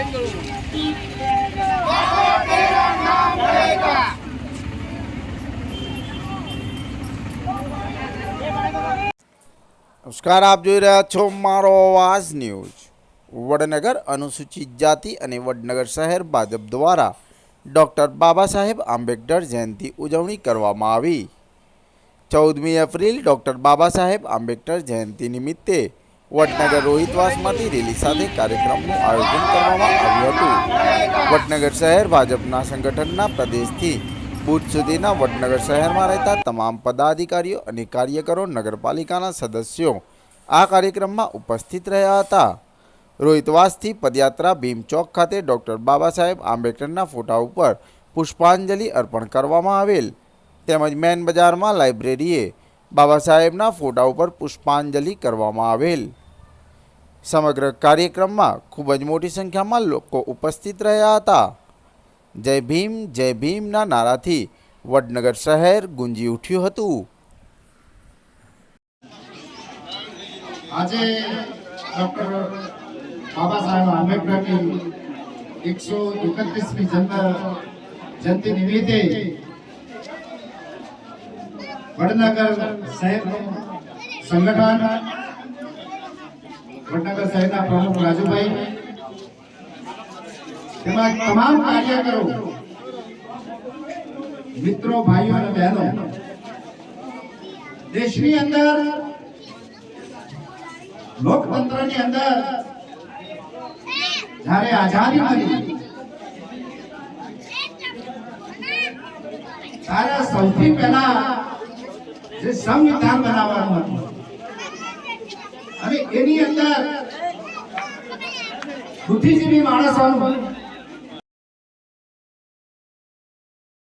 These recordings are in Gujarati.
નમસ્કાર, આપ જોઈ રહ્યા છો મારો અવાજ ન્યૂઝ। વડનગર અનુસૂચિત જાતિ અને વડનગર શહેર ભાજપ દ્વારા ડૉક્ટર બાબા સાહેબ આંબેડકર જયંતિ ઉજવણી કરવામાં આવી। 14મી એપ્રિલ ડૉક્ટર બાબા સાહેબ આંબેડકર જયંતિ નિમિત્તે વડનગર રોહિતવાસમાંથી રેલી સાથે કાર્યક્રમનું આયોજન કરવામાં આવ્યું હતું। વડનગર શહેર ભાજપના સંગઠનના પ્રદેશથી બુથ સુધીના વડનગર શહેરમાં રહેતા તમામ પદાધિકારીઓ અને કાર્યકરો, નગરપાલિકાના સદસ્યો આ કાર્યક્રમમાં ઉપસ્થિત રહ્યા હતા। રોહિતવાસથી પદયાત્રા ભીમ ચોક ખાતે ડૉક્ટર બાબા સાહેબ આંબેડકરના ફોટા ઉપર પુષ્પાંજલિ અર્પણ કરવામાં આવેલ, તેમજ મેન બજારમાં લાઇબ્રેરીએ બાબા સાહેબના ફોટા ઉપર પુષ્પાંજલિ કરવામાં આવેલ। સમગ્ર કાર્યક્રમમાં ખૂબ જ મોટી સંખ્યામાં લોકો ઉપસ્થિત રહ્યા હતા। જય ભીમના નારાથી વડનગર શહેર ગુંજી ઉઠ્યું હતું। આજે ડૉક્ટર બાબા સાહેબ આંબેડકરની 131મી જન્મ જયંતિ નિમિત્તે વડનગર શહેરનું સંગઠન, વડનગર શહેરના પ્રમુખ રાજુભાઈ તેમજ તમામ કાર્યકરો, મિત્રો, ભાઈઓ અને બહેનો દેશની અંદર લોકતંત્રની અંદર જ્યારે આઝાદી મળી ત્યારે સૌથી પહેલા જે સંવિધાન બનાવવાનું હતું અને એની અંદર બુદ્ધિજીવી માણસોનું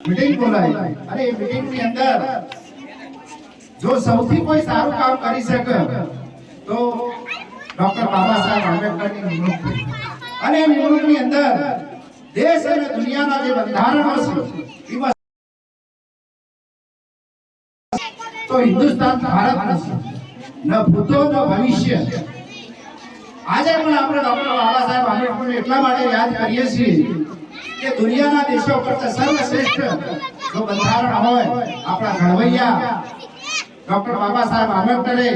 મીટિંગ બોલાવી અને એ મીટિંગની અંદર જો સૌથી કોઈ સારું કામ કરી શકે તો ડૉક્ટર બાબા સાહેબ આંબેડકરની નિમણૂક થઈ અને નિમણૂકની અંદર દેશ અને દુનિયાના જે બંધારણો છે એમાં તો હિન્દુસ્તાન ભારત નથી, ન ભૂતો ન ભવિષ્ય। આજે પણ આપણે ડૉક્ટર બાબા સાહેબ આંબેડકરને એટલા માટે યાદ કરીએ છીએ કે દુનિયાના દેશો કરતા સર્વશ્રેષ્ઠ જો બંધારણ હોય આપણા ઘડવૈયા ડૉક્ટર બાબા સાહેબ આંબેડકરે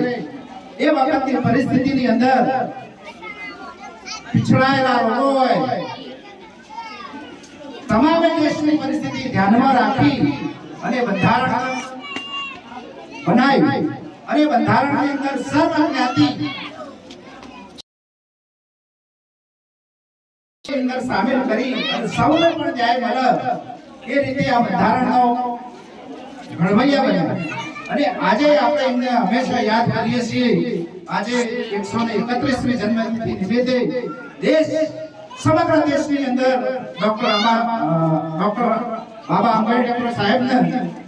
એ વખતની પરિસ્થિતિની અંદર પીછડાયેલા લોકો હોય તમામ દેશની પરિસ્થિતિ ધ્યાનમાં રાખી અને બંધારણ બનાવી અને બંધારણની અંદર સર્વ જ્ઞાતિ અંદર સામેલ કરી અને સૌને પણ ન્યાય મળે એ રીતે આ બંધારણનો ઘડવૈયા બન્યા અને આજે આપણે એમને હંમેશા યાદ કરીએ છીએ। આજે 131મી જન્મજયંતિ નિમિત્તે દેશ, સમગ્ર દેશની અંદર ડૉક્ટર બાબા આંબેડકર સાહેબને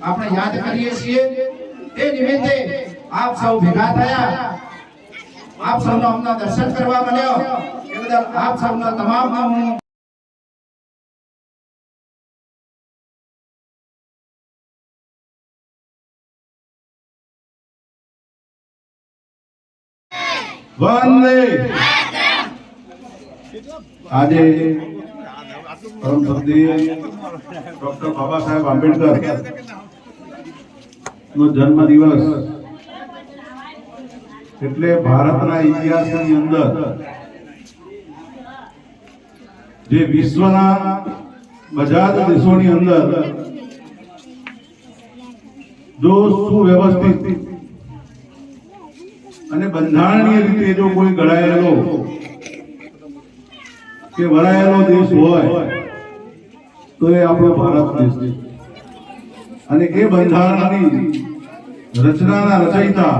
આપણે યાદ કરીએ છીએ। તે નિમિત્તે આપ સૌ ભેગા થયા, આપ સૌનો અમને દર્શન કરવા મળ્યો એ બદલ આપ સૌનો તમામ વંદે। આજે પરમ શ્રદ્ધેય ડૉક્ટર બાબા સાહેબ આંબેડકર નો જન્મ દિવસ એટલે ભારતના ઇતિહાસની અંદર જે વિશ્વના બધા જ દેશોની અંદર જો સુવ્યવસ્થિત અને બંધારણીય રીતે જો કોઈ ઘડાયેલો કે વરાયેલો દેશ હોય તો એ આપણો ભારત દેશ છે। અને એ બંધારણની રચનાના રચયિતા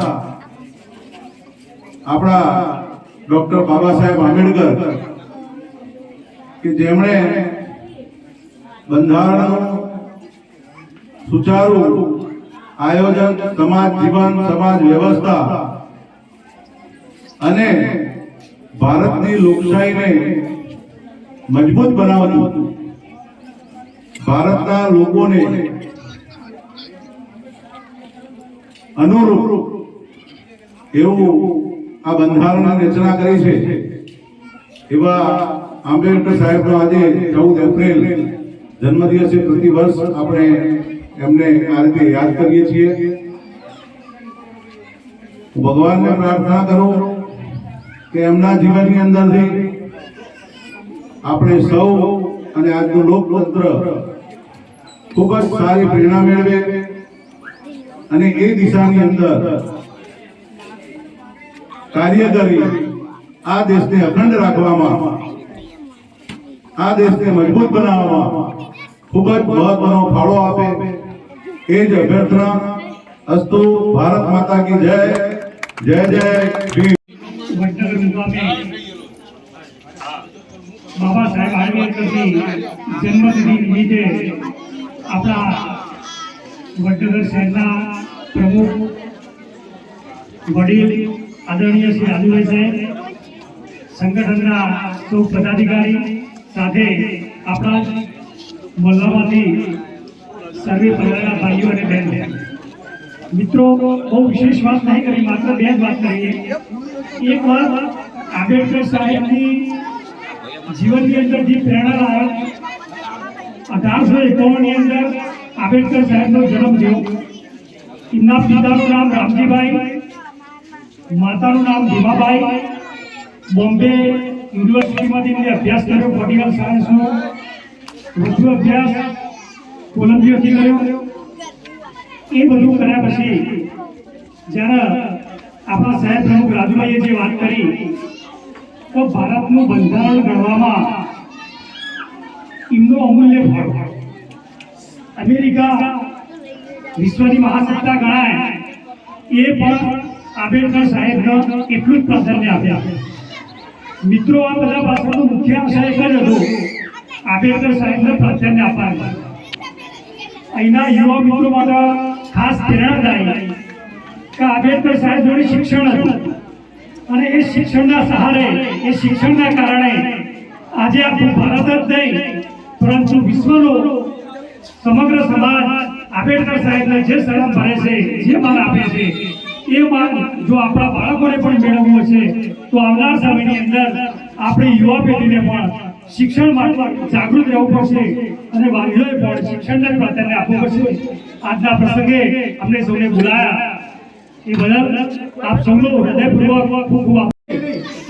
આપણા ડૉક્ટર બાબા સાહેબ આંબેડકર કે જેમણે બંધારણનું સુચારું આયોજન, સમાજ જીવન, સમાજ વ્યવસ્થા અને ભારતની લોકશાહીને મજબૂત બનાવતું હતું। ભારતના લોકોને અનુરૂપ એવું આ બંધારણની રચના કરી છે। એવા આંબેડકર સાહેબનો આજે 14 એપ્રિલ જન્મદિવસે પ્રતિવર્ષ આપણે એમને આ રીતે યાદ કરીએ છીએ. હું ભગવાનને પ્રાર્થના કરું કે એમના જીવનની અંદરથી આપણે સૌ અને આજનું લોકતંત્ર ખૂબ જ સારી પ્રેરણા મેળવે અને એ દિશાની અંદર કાર્ય કરી આ દેશને અખંડ રાખવામાં, આ દેશને મજબૂત બનાવવામાં ખૂબ જ મહત્વનો ફાળો આપે એ જ અભ્યર્થના. અસ્તુ. ભારત માતા કી જય. જય જય ભીમ. વડનગર મુકામે બાબા સાહેબ આંબેડકરની જન્મતિથિ નિમિત્તે આપણા વડનગર શહેરના પ્રમુખ વડીલ આદરણીય શ્રી રાજુભાઈ સાહેબ, સંગઠનના સૌ પદાધિકારી સાથે આપણા મોહલ્લામાંથી સર્વે પરિવારના ભાઈઓ અને બહેનો, મિત્રો, બહુ વિશેષ વાત નહીં કરી, માત્ર બે જ વાત કરીએ. એક વાત, આંબેડકર સાહેબની જીવનની અંદર જે પ્રેરણા લાયક 1851 ની અંદર આંબેડકર સાહેબનો જન્મ થયો. એમના પિતાનું નામ રામજીભાઈ, માતાનું નામ ભીમાબાઈ. બોમ્બે યુનિવર્સિટીમાંથી એમને અભ્યાસ કર્યો, પોલિટિકલ સાયન્સનો. વધુ અભ્યાસ કોલંબિયાથી કર્યો. એ બધું કર્યા પછી જ્યારે આપણા સાહેબ પ્રમુખ રાજુભાઈએ જે વાત કરી, તો ભારતનું બંધારણ ઘડવામાં એમનો અમૂલ્ય ફાળો. અમેરિકા વિશ્વની મહાસત્તા ગણાય, એ પણ આંબેડકર સાહેબને એટલું જ પ્રાધાન્ય આપ્યા. મિત્રો, આ બધા પાછળનો મુખ્ય આશય એક જ હતો, આંબેડકર સાહેબને પ્રાધાન્ય આપવાનું. અહીંના યુવા મિત્રો માટે ખાસ પ્રેરણાદાયી કે આંબેડકર સાહેબ જોડે શિક્ષણ હતું અને એ શિક્ષણના સહારે, એ શિક્ષણના કારણે આજે આપણું ભારત જ નહીં પરંતુ વિશ્વનો સમગ્ર સમાજ આંબેડકર સાહેબને જે સલામ ભરે છે, જે માન આપે છે, એ માન જો આપણા બાળકોને પણ મેળવવું છે તો આવનાર સમયની અંદર આપણી યુવા પેઢીને પણ શિક્ષણ માટે જાગૃત રહેવું પડશે અને વાલીઓએ પણ શિક્ષણને પ્રાધાન્ય આપવું પડશે. આજના પ્રસંગે અમને સૌને બોલાયા એ બદલ આપ સૌનો હૃદયપૂર્વક ખૂબ ખૂબ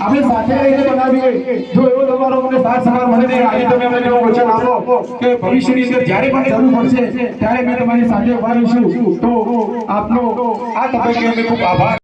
આપણે સાથે રહીને બનાવીએ. જો એવો તમારો મને સાથ સહકાર મળે ને આજે તમે અમને એવો વચન આપો કે ભવિષ્યની અંદર જ્યારે પણ જરૂર પડશે ત્યારે મેં તમારી સાથે ઉભા રહીશું, તો આપનો આ તબક્કે અમે ખૂબ આભાર.